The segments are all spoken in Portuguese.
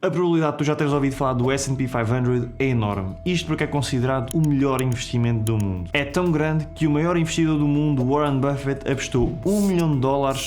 A probabilidade de tu já teres ouvido falar do S&P 500 é enorme, isto porque é considerado o melhor investimento do mundo. É tão grande que o maior investidor do mundo, Warren Buffett, apostou $1 milhão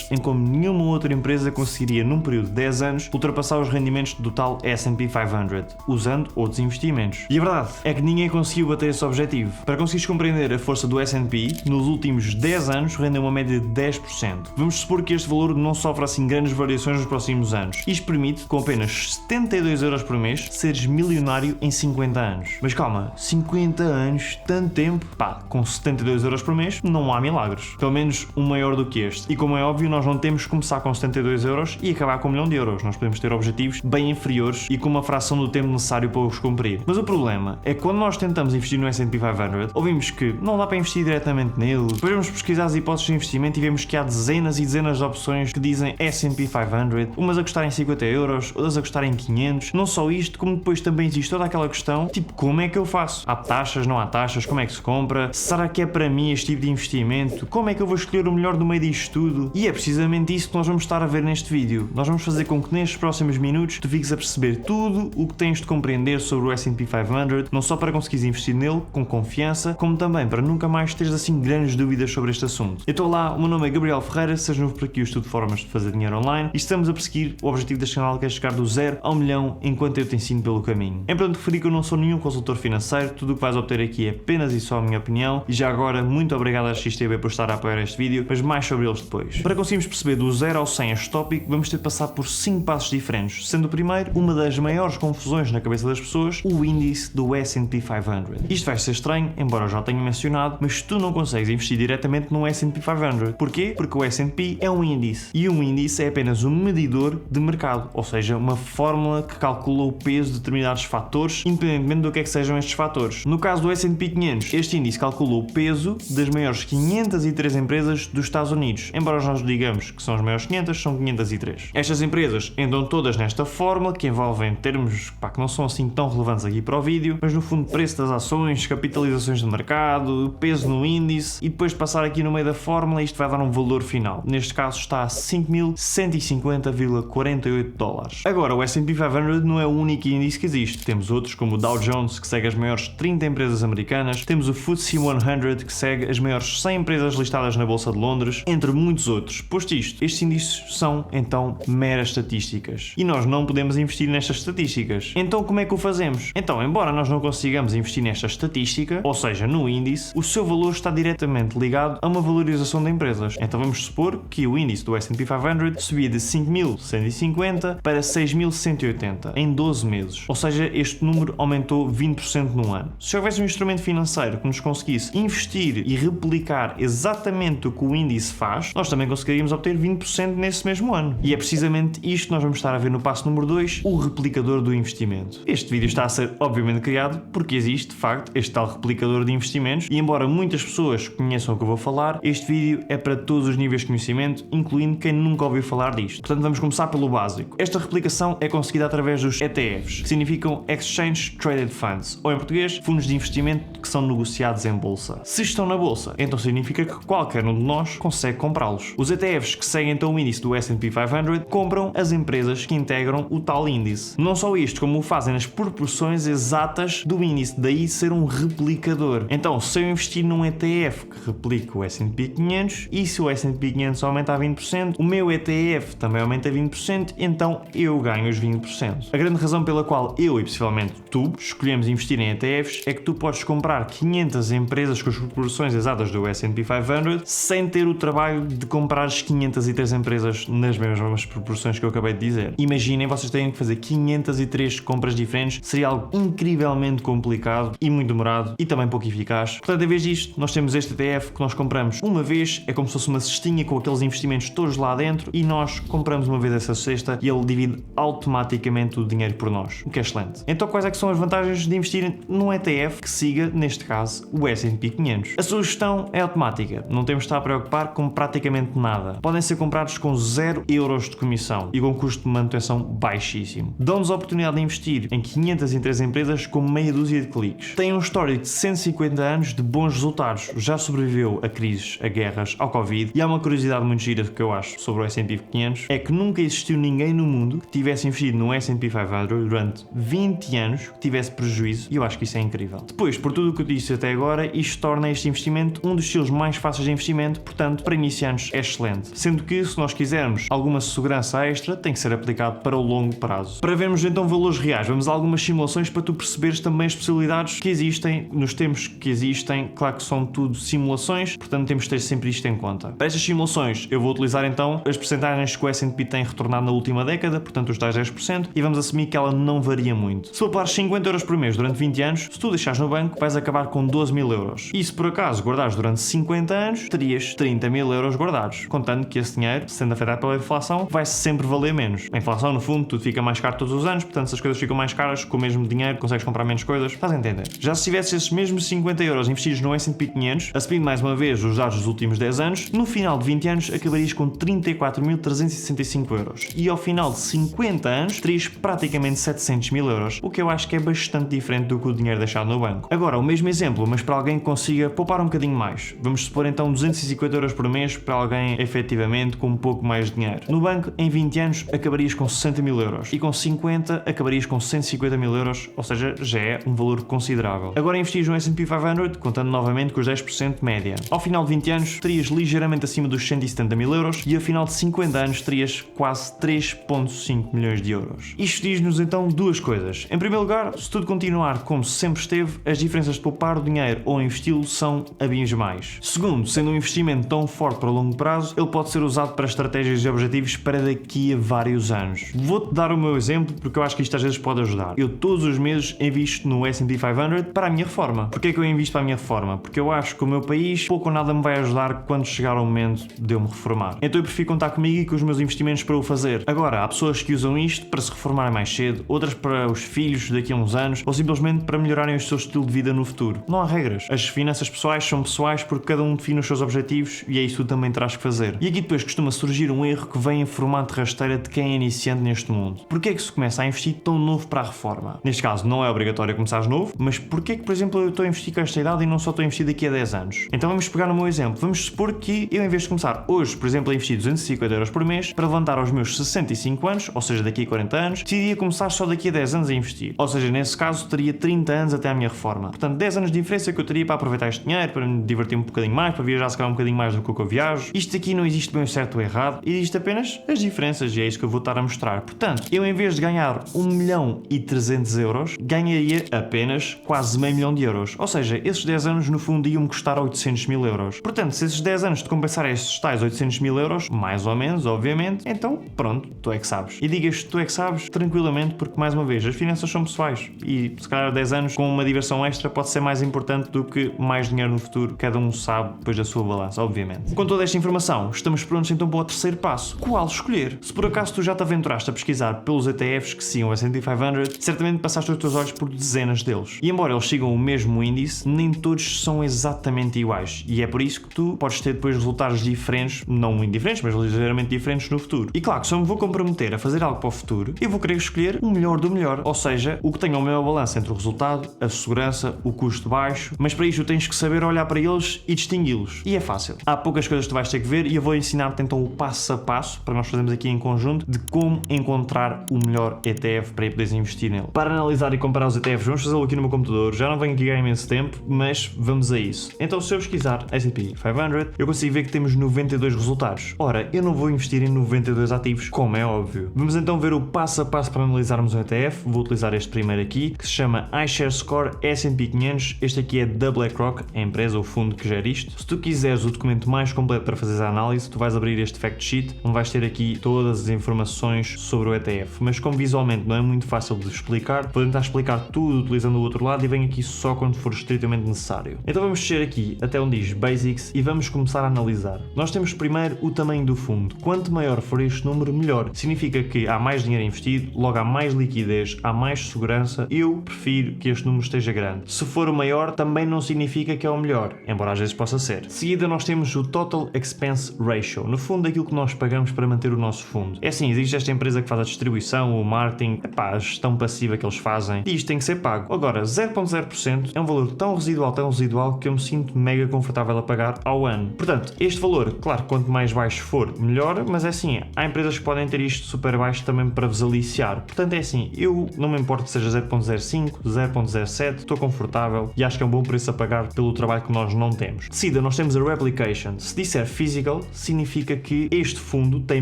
em como nenhuma outra empresa conseguiria num período de 10 anos ultrapassar os rendimentos do tal S&P 500, usando outros investimentos. E a verdade é que ninguém conseguiu bater esse objetivo. Para conseguires compreender a força do S&P, nos últimos 10 anos rendeu uma média de 10%. Vamos supor que este valor não sofre assim grandes variações nos próximos anos. Isto permite, com apenas 72 euros por mês, seres milionário em 50 anos. Mas calma, 50 anos, tanto tempo? Pá, com 72 euros por mês não há milagres. Pelo menos um maior do que este. E como é óbvio, nós não temos que começar com 72 euros e acabar com 1 milhão de euros. Nós podemos ter objetivos bem inferiores e com uma fração do tempo necessário para os cumprir. Mas o problema é que quando nós tentamos investir no S&P 500, ouvimos que não dá para investir diretamente nele. Depois vamos pesquisar as hipóteses de investimento e vemos que há dezenas e dezenas de opções que dizem S&P 500, umas a custarem 50 euros, outras a custarem 500. Não só isto, como depois também existe toda aquela questão, tipo, como é que eu faço? Há taxas, não há taxas? Como é que se compra? Será que é para mim este tipo de investimento? Como é que eu vou escolher o melhor do meio disto tudo? E é precisamente isso que nós vamos estar a ver neste vídeo. Nós vamos fazer com que nestes próximos minutos tu fiques a perceber tudo o que tens de compreender sobre o S&P 500, não só para conseguires investir nele com confiança, como também para nunca mais teres assim grandes dúvidas sobre este assunto. Então lá, o meu nome é Gabriel Ferreira, seja novo por aqui o estudo de formas de fazer dinheiro online e estamos a perseguir o objetivo deste canal, que é chegar do 0 ao 1 milhão enquanto eu te ensino pelo caminho. É importante referir que eu não sou nenhum consultor financeiro, tudo o que vais obter aqui é apenas e só a minha opinião e já agora muito obrigado à XTB por estar a apoiar este vídeo, mas mais sobre eles depois. Para conseguirmos perceber do 0 ao 100 este tópico, vamos ter de passar por 5 passos diferentes, sendo o primeiro uma das maiores confusões na cabeça das pessoas, o índice do S&P 500. Isto vai ser estranho, embora eu já tenha mencionado, mas tu não consegues investir diretamente no S&P 500. Porquê? Porque o S&P é um índice e um índice é apenas um medidor de mercado, ou seja, uma fórmula que calcula o peso de determinados fatores, independentemente do que é que sejam estes fatores. No caso do S&P 500, este índice calcula o peso das maiores 503 empresas dos Estados Unidos, embora nós digamos que são as maiores 500, são 503. Estas empresas entram todas nesta fórmula, que envolvem termos que não são assim tão relevantes aqui para o vídeo, mas no fundo preço das ações, capitalizações de mercado, peso no índice, e depois de passar aqui no meio da fórmula, isto vai dar um valor final. Neste caso está a 5.150,48 dólares. Agora, o S&P 500 não é o único índice que existe. Temos outros como o Dow Jones, que segue as maiores 30 empresas americanas, temos o FTSE 100, que segue as maiores 100 empresas listadas na Bolsa de Londres, entre muitos outros. Posto isto, estes índices são, então, meras estatísticas. E nós não podemos investir nestas estatísticas. Então, como é que o fazemos? Então, embora nós não consigamos investir nesta estatística, ou seja, no índice, o seu valor está diretamente ligado a uma valorização de empresas. Então, vamos supor que o índice do S&P 500 subia de 5.150 para 6.180 em 12 meses. Ou seja, este número aumentou 20% num ano. Se houvesse um instrumento financeiro que nos conseguisse investir e replicar exatamente o que o índice faz, nós também conseguiríamos obter 20% nesse mesmo ano. E é precisamente isto que nós vamos estar a ver no passo número 2, o replicador do investimento. Este vídeo está a ser obviamente criado porque existe, de facto, este tal replicador de investimentos e embora muitas pessoas conheçam o que eu vou falar, este vídeo é para todos os níveis de conhecimento, incluindo quem nunca ouviu falar disto. Portanto, vamos começar pelo básico. Esta replicação é conseguida através dos ETFs, que significam Exchange Traded Funds, ou em português, fundos de investimento que são negociados em bolsa. Se estão na bolsa, então significa que qualquer um de nós consegue comprá-los. Os ETFs que seguem então o índice do S&P 500 compram as empresas que integram o tal índice. Não só isto, como o fazem nas proporções exatas do índice, daí ser um replicador. Então, se eu investir num ETF que replica o S&P 500 e se o S&P 500 aumenta a 20%, o meu ETF também aumenta a 20%, então eu ganho os 20%. A grande razão pela qual eu e possivelmente tu escolhemos investir em ETFs é que tu podes comprar 500 empresas com as proporções exatas do S&P 500 sem ter o trabalho de comprar as 503 empresas nas mesmas proporções que eu acabei de dizer. Imaginem vocês terem que fazer 503 compras diferentes, seria algo incrivelmente complicado e muito demorado e também pouco eficaz. Portanto, em vez disto, nós temos este ETF que nós compramos uma vez, é como se fosse uma cestinha com aqueles investimentos todos lá dentro e nós compramos uma vez essa cesta e ele divide automaticamente o dinheiro por nós, o que é excelente. Então, quais é que são as vantagens de investir num ETF que siga, neste caso, o S&P 500? A sua gestão é automática, não temos de estar a preocupar com praticamente nada. Podem ser comprados com 0 euros de comissão e com custo de manutenção baixíssimo. Dão-nos a oportunidade de investir em 503 empresas com meia dúzia de cliques. Tem um histórico de 150 anos de bons resultados, já sobreviveu a crises, a guerras, ao Covid e há uma curiosidade muito gira que eu acho sobre o S&P 500 é que nunca existiu ninguém no mundo que tivesse investido no S&P 500 durante 20 anos que tivesse prejuízo, e eu acho que isso é incrível. Depois, por tudo o que eu disse até agora, isto torna este investimento um dos estilos mais fáceis de investimento, portanto, para iniciantes é excelente. Sendo que, se nós quisermos alguma segurança extra, tem que ser aplicado para o longo prazo. Para vermos então valores reais, vamos a algumas simulações para tu perceberes também as possibilidades que existem nos tempos que existem. Claro que são tudo simulações, portanto temos de ter sempre isto em conta. Para estas simulações eu vou utilizar então as percentagens que o S&P tem retornado na última década, portanto os tais 10%, e vamos assumir que ela não varia muito. Se poupares 50 euros por mês durante 20 anos, se tu deixares no banco, vais acabar com 12 mil euros. E se por acaso guardares durante 50 anos, terias 30 mil euros guardados, contando que esse dinheiro, sendo afetado pela inflação, vai sempre valer menos. A inflação, no fundo, tudo fica mais caro todos os anos, portanto se as coisas ficam mais caras, com o mesmo dinheiro consegues comprar menos coisas, estás a entender? Já se tivesse esses mesmos 50 euros investidos no S&P 500, assumindo mais uma vez os dados dos últimos 10 anos, no final de 20 anos acabarias com 34.365 euros. E ao final de 50 anos, terias praticamente 700 mil euros, o que eu acho que é bastante diferente do que o dinheiro deixado no banco. Agora, o mesmo exemplo, mas para alguém que consiga poupar um bocadinho mais. Vamos supor então 250 euros por mês para alguém efetivamente com um pouco mais de dinheiro. No banco, em 20 anos, acabarias com 60 mil euros. E com 50, acabarias com 150 mil euros, ou seja, já é um valor considerável. Agora investis no S&P 500, contando novamente com os 10% de média. Ao final de 20 anos, terias ligeiramente acima dos 170 mil euros e ao final de 50 anos terias quase 3,5 milhões de euros. Isto diz-nos então duas coisas. Em primeiro lugar, se tudo continuar como sempre esteve, as diferenças de poupar o dinheiro ou investi-lo são abismais. Segundo, sendo um investimento tão forte para longo prazo, ele pode ser usado para estratégias e objetivos para daqui a vários anos. Vou-te dar o meu exemplo porque eu acho que isto às vezes pode ajudar. Eu todos os meses invisto no S&P 500 para a minha reforma. Porquê é que eu invisto para a minha reforma? Porque eu acho que o meu país pouco ou nada me vai ajudar quando chegar ao momento de eu me reformar. Então eu prefiro contar comigo e com os meus investimentos para o fazer. Agora, há pessoas que usam isto para se reformarem mais cedo, outras para os filhos daqui a uns anos ou simplesmente para melhorarem o seu estilo de vida no futuro. Não há regras. As finanças pessoais são pessoais porque cada um define os seus objetivos e é isso que tu também terás que fazer. E aqui depois costuma surgir um erro que vem em formato de rasteira de quem é iniciante neste mundo. Porquê é que se começa a investir tão novo para a reforma? Neste caso não é obrigatório começares novo, mas porquê é que, por exemplo, eu estou a investir com esta idade e não só estou a investir daqui a 10 anos? Então vamos pegar no meu exemplo. Vamos supor que eu, em vez de começar hoje, por exemplo, a investir 250 euros por mês para levantar aos meus 65 anos, ou seja, daqui a 40 anos, decidia começar só daqui a 10 anos a investir. Ou seja, nesse caso teria 30 anos até à minha reforma. Portanto, 10 anos de diferença que eu teria para aproveitar este dinheiro, para me divertir um bocadinho mais, para viajar se calhar um bocadinho mais do que eu viajo. Isto aqui não existe bem o certo ou errado, existe apenas as diferenças e é isso que eu vou estar a mostrar. Portanto, eu em vez de ganhar 1.300.000 euros, ganharia apenas quase meio milhão de euros. Ou seja, esses 10 anos no fundo iam-me custar 800.000 euros. Portanto, se esses 10 anos te compensar estes tais 800.000 euros, mais ou menos, obviamente, então pronto, tu é que sabes. E digas tu é que sabes tranquilamente porque, mais uma vez, as finanças são pessoais e se calhar 10 anos com uma diversão extra pode ser mais importante do que mais dinheiro no futuro. Cada um sabe depois da sua balança, obviamente. Com toda esta informação, estamos prontos então para o terceiro passo. Qual escolher? Se por acaso tu já te aventuraste a pesquisar pelos ETFs que sigam o S&P 500, certamente passaste os teus olhos por dezenas deles. E embora eles sigam o mesmo índice, nem todos são exatamente iguais. E é por isso que tu podes ter depois resultados diferentes, não muito diferentes, mas ligeiramente diferentes no futuro. E claro que se eu me vou comprometer a fazer algo para o futuro, eu vou querer escolher o melhor do melhor. Ou seja, o que tenha o melhor balanço entre o resultado, a segurança, o custo baixo, mas para isto tens que saber olhar para eles e distingui-los. E é fácil. Há poucas coisas que tu vais ter que ver e eu vou ensinar-te então o passo a passo, para nós fazermos aqui em conjunto, de como encontrar o melhor ETF para poderes investir nele. Para analisar e comparar os ETFs, vamos fazê-lo aqui no meu computador. Já não venho aqui há imenso tempo, mas vamos a isso. Então, se eu pesquisar S&P 500, eu consigo ver que temos 92 resultados. Ora, eu não vou investir em 92 ativos, como é óbvio. Vamos então ver o passo a passo para analisarmos um ETF. Vou utilizar este primeiro aqui, que se chama iShares Score S&P 500. Este aqui é da BlackRock, a empresa ou fundo que gera isto. Se tu quiseres o documento mais completo para fazeres a análise, tu vais abrir este fact sheet, onde vais ter aqui todas as informações sobre o ETF. Mas como visualmente não é muito fácil de explicar, vou tentar explicar tudo utilizando o outro lado e venho aqui só quando for estritamente necessário. Então vamos descer aqui até onde diz Basics e vamos começar a analisar. Nós temos primeiro o tamanho do fundo. Quanto maior for este número, melhor. Significa que há mais dinheiro investido, logo há mais liquidez, há mais segurança. Eu prefiro que este número esteja grande. Se for o maior, também não significa que é o melhor, embora às vezes possa ser. De seguida nós temos o Total Expense Ratio, no fundo aquilo que nós pagamos para manter o nosso fundo. É assim, existe esta empresa que faz a distribuição, o marketing, a gestão passiva que eles fazem, e isto tem que ser pago. Agora, 0,0% é um valor tão residual que eu me sinto mega confortável a pagar ao ano. Portanto, este valor, claro, quanto mais baixo for, melhor, mas é assim, há empresas que podem ter isto super baixo também para podes aliciar. Portanto é assim, eu não me importo que seja 0.05, 0.07, estou confortável e acho que é um bom preço a pagar pelo trabalho que nós não temos. De seguida, nós temos a Replication. Se disser Physical, significa que este fundo tem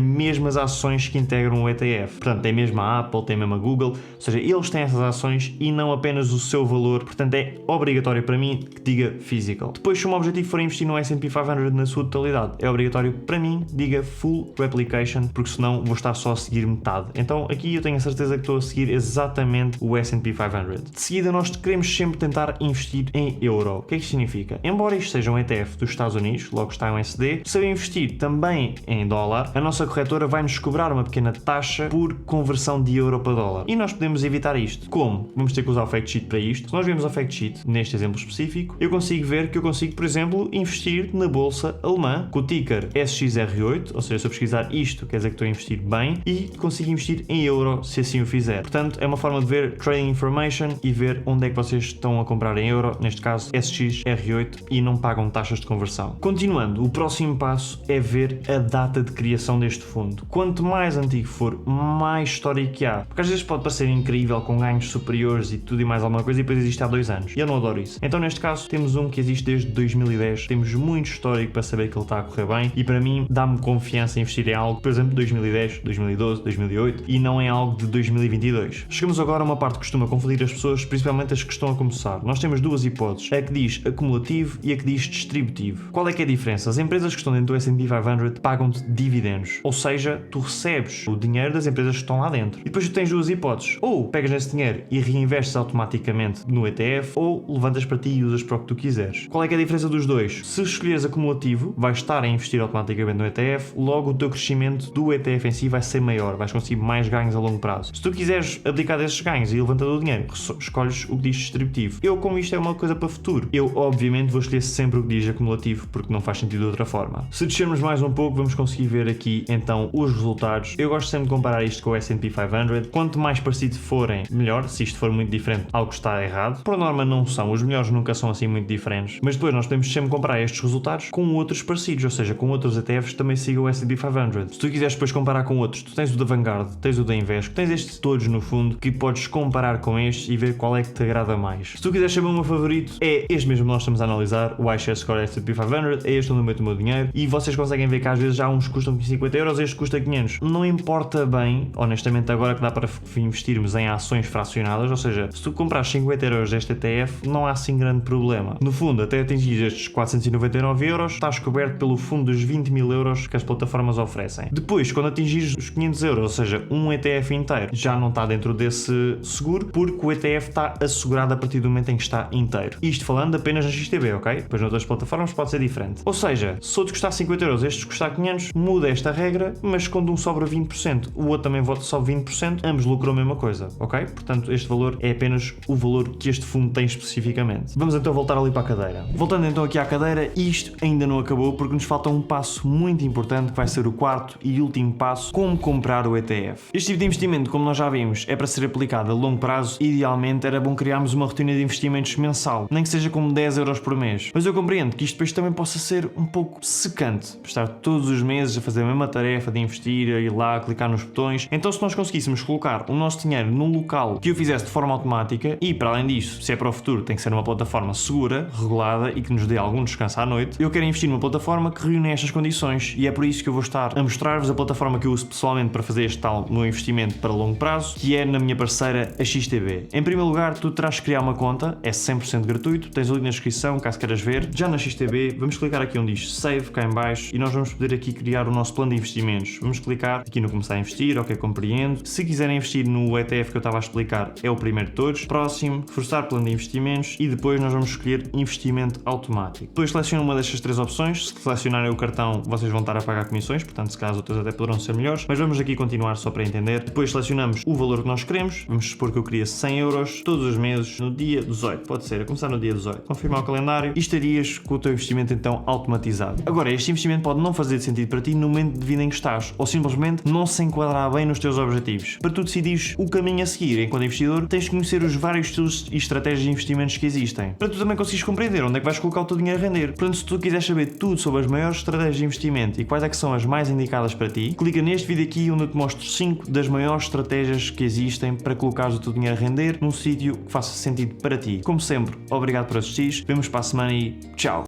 mesmo as ações que integram o ETF. Portanto, tem mesmo a Apple, tem mesmo a Google, ou seja, eles têm essas ações e não apenas o seu valor. Portanto, é obrigatório para mim que diga Physical. Depois, se o meu objetivo for investir no S&P 500 na sua totalidade, é obrigatório para mim diga Full Replication, porque senão vou estar só a seguir metade. Então, aqui eu tenho a certeza que estou a seguir exatamente o S&P 500. De seguida, nós queremos sempre tentar investir em euro. O que é que isto significa? Embora isto seja um ETF dos Estados Unidos, logo está em USD, se eu investir também em dólar, a nossa corretora vai-nos cobrar uma pequena taxa por conversão de euro para dólar. E nós podemos evitar isto. Como? Vamos ter que usar o fact sheet para isto. Se nós vemos o fact sheet, neste exemplo específico, eu consigo ver que eu consigo, por exemplo, investir na bolsa alemã com o ticker SXR8, ou seja, se eu pesquisar isto, quer dizer que estou a investir bem, e consigo investir em euro se assim o fizer. Portanto, é uma forma de ver trading information e ver onde é que vocês estão a comprar em euro, neste caso SXR8, e não pagam taxas de conversão. Continuando, o próximo passo é ver a data de criação deste fundo. Quanto mais antigo for, mais história que há. Porque às vezes pode parecer incrível, com ganhos superiores e tudo e mais alguma coisa, e depois existe há 2 anos. E eu não adoro isso. Então, neste caso, temos um que existe desde 2010. Temos muito histórico para saber que ele está a correr bem, e para mim dá-me confiança em investir em algo, por exemplo, 2010, 2012, 2008, e não em algo de 2022. Chegamos agora a uma parte que costuma confundir as pessoas, principalmente as que estão a começar. Nós temos duas hipóteses, a que diz acumulativo e a que diz distributivo. Qual é que é a diferença? As empresas que estão dentro do S&P 500 pagam-te dividendos, ou seja, tu recebes o dinheiro das empresas que estão lá dentro. E depois tu tens duas hipóteses, ou pegas nesse dinheiro e reinvestes automaticamente no ETF, ou levantas para ti e usas para o que tu quiseres. Qual é que é a diferença dos dois? Se escolheres acumulativo, vais estar a investir automaticamente no ETF, logo o teu crescimento do ETF em si vai ser maior, vais conseguir mais ganhos a longo prazo. Se tu quiseres abdicar desses ganhos e levantar o dinheiro, escolhes o que diz distributivo. Eu, como isto é uma coisa para futuro, eu obviamente vou escolher sempre o que diz acumulativo, porque não faz sentido de outra forma. Se descermos mais um pouco, vamos conseguir ver aqui então os resultados. Eu gosto sempre de comparar isto com o S&P 500. Quanto mais parecido forem, melhor. Se isto for muito diferente, algo está errado. Por norma não são, os melhores nunca são assim muito diferentes. Mas depois nós podemos sempre comparar estes resultados com outros parecidos, ou seja, com outros ETFs que também sigam o S&P 500. Se tu quiseres depois comparar com outros, tu tens o da Vanguard, tens o da Invesco, tens estes todos no fundo, que podes comparar com estes e ver qual é que te agrada mais. Se tu quiseres saber o meu favorito, é este mesmo que nós estamos a analisar, o iShares Score S&P 500, é este onde eu meto o meu dinheiro, e vocês conseguem ver que às vezes já uns custam 50 euros, este custa 500. Não importa bem, honestamente, agora que dá para investirmos em ações fracionadas, ou seja, se tu compras 50 euros deste ETF, não há assim grande problema. No fundo, até atingir estes 499 euros, estás coberto pelo fundo dos 20 mil euros que as plataformas oferecem. Depois, quando atingires os 500 euros, ou seja, um ETF inteiro, já não está dentro desse seguro, porque o ETF está assegurado a partir do momento em que está inteiro. Isto falando apenas na XTB, ok? Depois noutras plataformas pode ser diferente. Ou seja, se outro custar 50 euros, este custar 500, muda esta regra, mas quando um sobra 20%, o outro também sobe 20%, ambos lucram a mesma coisa, ok? Portanto, este valor é apenas o valor que este fundo tem especificamente. Vamos então voltar ali para a cadeira. Voltando então aqui à cadeira, isto ainda não acabou porque nos falta um passo muito importante que vai ser o quarto e último passo, como comprar o ETF. Este tipo de investimento, como nós já vimos, é para ser aplicado a longo prazo. Idealmente era bom criarmos uma rotina de investimentos mensal, nem que seja como 10 euros por mês. Mas eu compreendo que isto depois também possa ser um pouco secante, estar todos os meses a fazer a mesma tarefa de investir, a ir lá, a clicar nos botões. Então se nós conseguíssemos colocar o nosso dinheiro num local que o fizesse de forma automática e, para além disso, se é para o futuro, tem que ser uma plataforma segura, regulada e que nos dê algum descanso à noite, eu quero investir numa plataforma que reúne estas condições e é por isso que eu vou estar a mostrar-vos a plataforma que eu uso pessoalmente para fazer este tal meu investimento para longo prazo, que é na minha parceira, a XTB. Em primeiro lugar, tu terás que criar uma conta, é 100% gratuito, tens o link na descrição, caso queiras ver. Já na XTB, vamos clicar aqui onde diz Save, cá em baixo, e nós vamos poder aqui criar o nosso plano de investimentos. Vamos clicar aqui no Começar a Investir, ok, compreendo. Se quiserem investir no ETF que eu estava a explicar, é o primeiro de todos. Próximo, forçar plano de investimentos, e depois nós vamos escolher investimento automático. Depois selecionam uma destas três opções. Se selecionarem o cartão, vocês vão estar a pagar comissões, portanto, se calhar outras até poderão ser melhores, mas vamos aqui continuar só para entender. Depois selecionamos o valor que nós queremos. Vamos supor que eu queria 100 euros todos os meses no dia 18, pode ser, a começar no dia 18. Confirmar o calendário e estarias com o teu investimento então automatizado. Agora, este investimento pode não fazer sentido para ti no momento de vida em que estás, ou simplesmente não se enquadrar bem nos teus objetivos. Para tu decidires o caminho a seguir enquanto investidor, tens de conhecer os vários estilos e estratégias de investimentos que existem, para tu também conseguires compreender onde é que vais colocar o teu dinheiro a render. Portanto, se tu quiseres saber tudo sobre as maiores estratégias de investimento e quais é que são as mais indicadas para ti, clica neste vídeo aqui onde eu te mostro 5 5 das maiores estratégias que existem para colocares o teu dinheiro a render num sítio que faça sentido para ti. Como sempre, obrigado por assistir, vemos para a semana e tchau!